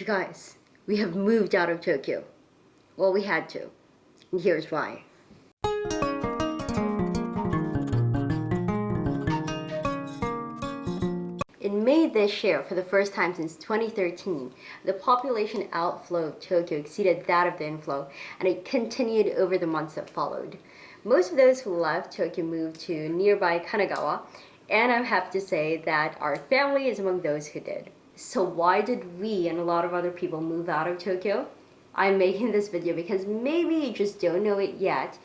You guys, we have moved out of Tokyo. Well, we had to. And here's why. In May this year, for the first time since 2013, the population outflow of Tokyo exceeded that of the inflow, and it continued over the months that followed. Most of those who left Tokyo moved to nearby Kanagawa, and I'm happy to say that our family is among those who did. So why did we and a lot of other people move out of Tokyo? I'm making this video because maybe you just don't know it yet,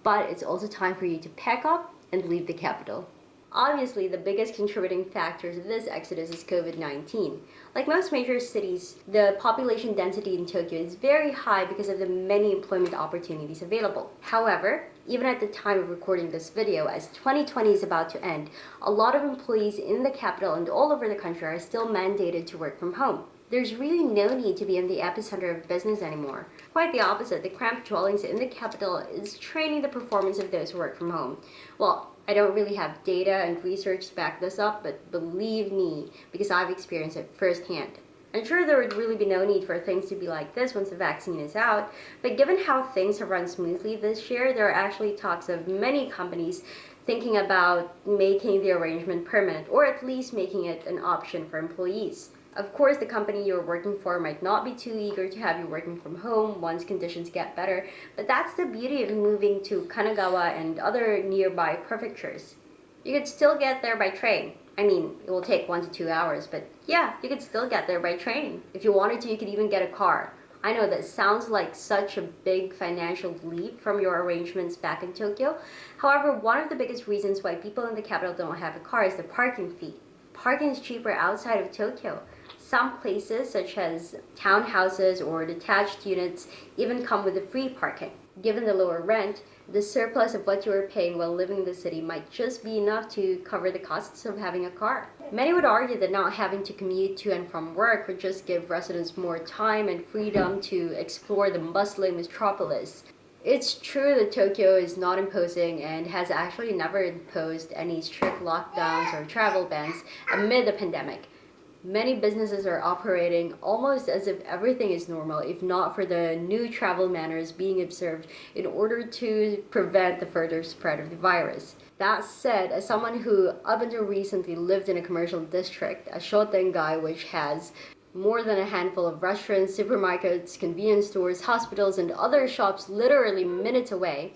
but it's also time for you to pack up and leave the capital. Obviously, the biggest contributing factor to this exodus is COVID-19. Like most major cities, the population density in Tokyo is very high because of the many employment opportunities available. However, even at the time of recording this video, as 2020 is about to end, a lot of employees in the capital and all over the country are still mandated to work from home. There's really no need to be in the epicenter of business anymore. Quite the opposite, the cramped dwellings in the capital is training the performance of those who work from home. Well, I don't really have data and research to back this up, but believe me, because I've experienced it firsthand. I'm sure there would really be no need for things to be like this once the vaccine is out, but given how things have run smoothly this year, there are actually talks of many companies thinking about making the arrangement permanent, or at least making it an option for employees. Of course, the company you're working for might not be too eager to have you working from home once conditions get better, but that's the beauty of moving to Kanagawa and other nearby prefectures. You could still get there by train. I mean, it will take 1 to 2 hours, but yeah, you could still get there by train. If you wanted to, you could even get a car. I know that sounds like such a big financial leap from your arrangements back in Tokyo. However, one of the biggest reasons why people in the capital don't have a car is the parking fee. Parking is cheaper outside of Tokyo. Some places, such as townhouses or detached units, even come with a free parking. Given the lower rent, the surplus of what you are paying while living in the city might just be enough to cover the costs of having a car. Many would argue that not having to commute to and from work would just give residents more time and freedom to explore the bustling metropolis. It's true that Tokyo is not imposing and has actually never imposed any strict lockdowns or travel bans amid the pandemic. Many businesses are operating almost as if everything is normal, if not for the new travel manners being observed in order to prevent the further spread of the virus. That said, as someone who up until recently lived in a commercial district, a Shotengai, which has more than a handful of restaurants, supermarkets, convenience stores, hospitals, and other shops literally minutes away,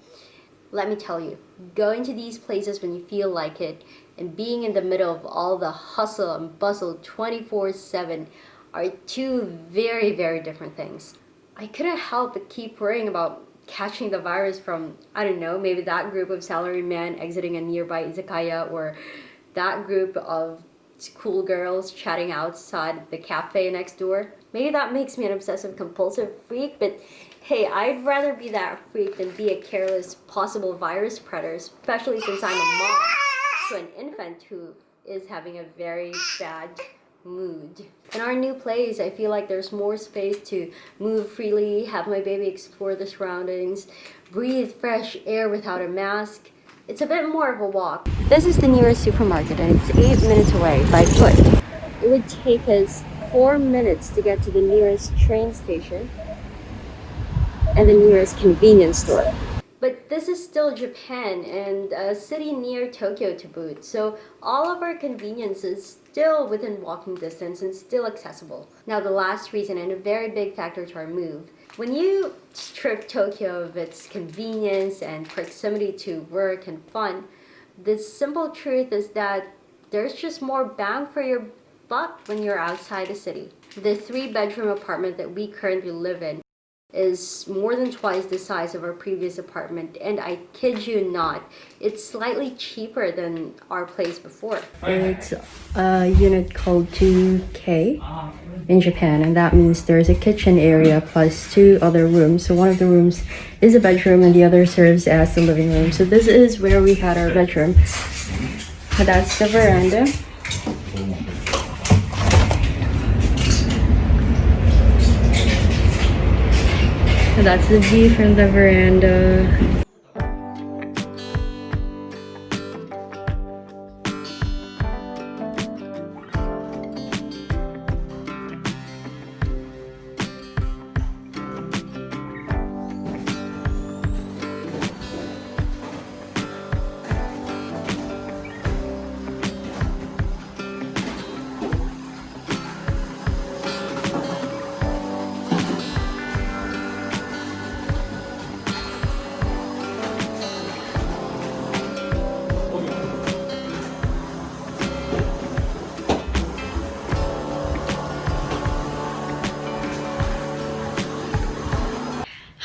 let me tell you, going to these places when you feel like it and being in the middle of all the hustle and bustle 24/7 are two very, very different things. I couldn't help but keep worrying about catching the virus from, I don't know, maybe that group of salarymen exiting a nearby izakaya, or that group of schoolgirls chatting outside the cafe next door. Maybe that makes me an obsessive compulsive freak, but hey, I'd rather be that freak than be a careless possible virus spreader, especially since I'm a mom to an infant who is having a very bad mood. In our new place, I feel like there's more space to move freely, have my baby explore the surroundings, breathe fresh air without a mask. It's a bit more of a walk. This is the nearest supermarket and it's 8 minutes away by foot. It would take us 4 minutes to get to the nearest train station and the nearest convenience store. But this is still Japan and a city near Tokyo to boot, so all of our convenience is still within walking distance and still accessible. Now the last reason, and a very big factor to our move, when you strip Tokyo of its convenience and proximity to work and fun, the simple truth is that there's just more bang for your buck when you're outside the city. The 3-bedroom apartment that we currently live in is more than twice the size of our previous apartment, and I kid you not, it's slightly cheaper than our place before. It's a unit called 2K in Japan, and that means there's a kitchen area plus 2 other rooms. So one of the rooms is a bedroom and the other serves as the living room. So this is where we had our bedroom. That's the veranda. So that's the view from the veranda.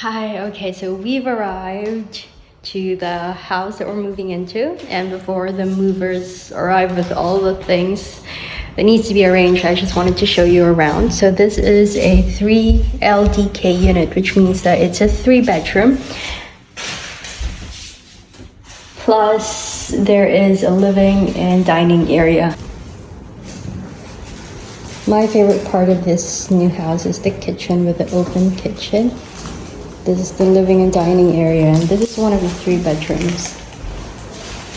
Hi, okay, so we've arrived to the house that we're moving into, and before the movers arrive with all the things that needs to be arranged, I just wanted to show you around. So this is a 3 LDK unit, which means that it's a 3-bedroom. Plus, there is a living and dining area. My favorite part of this new house is the kitchen with the open kitchen. This is the living and dining area, and this is one of the 3 bedrooms,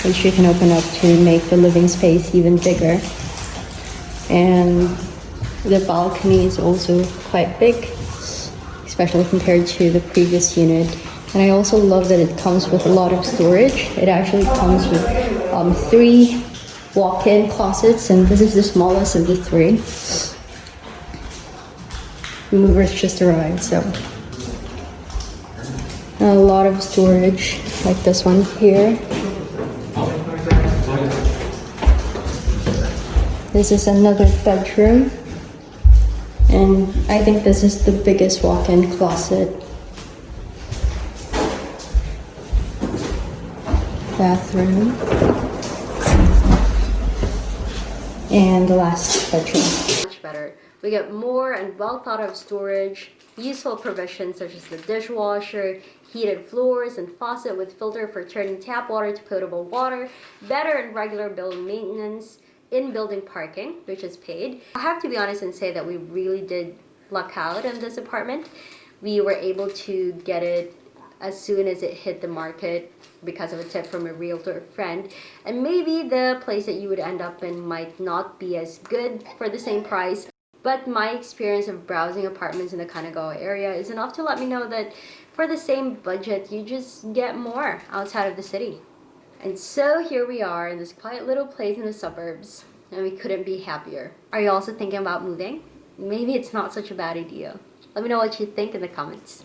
which you can open up to make the living space even bigger. And the balcony is also quite big, especially compared to the previous unit. And I also love that it comes with a lot of storage. It actually comes with 3 walk-in closets, and this is the smallest of the 3. The movers just arrived, so a lot of storage, like this one here. This is another bedroom, and I think this is the biggest walk-in closet. Bathroom. And the last bedroom. Much better. We get more and well thought of storage, useful provisions such as the dishwasher, heated floors and faucet with filter for turning tap water to potable water, better and regular building maintenance, in-building parking, which is paid. I have to be honest and say that we really did luck out in this apartment. We were able to get it as soon as it hit the market because of a tip from a realtor friend. And maybe the place that you would end up in might not be as good for the same price, but my experience of browsing apartments in the Kanagawa area is enough to let me know that for the same budget, you just get more outside of the city. And so here we are in this quiet little place in the suburbs, and we couldn't be happier. Are you also thinking about moving? Maybe it's not such a bad idea. Let me know what you think in the comments.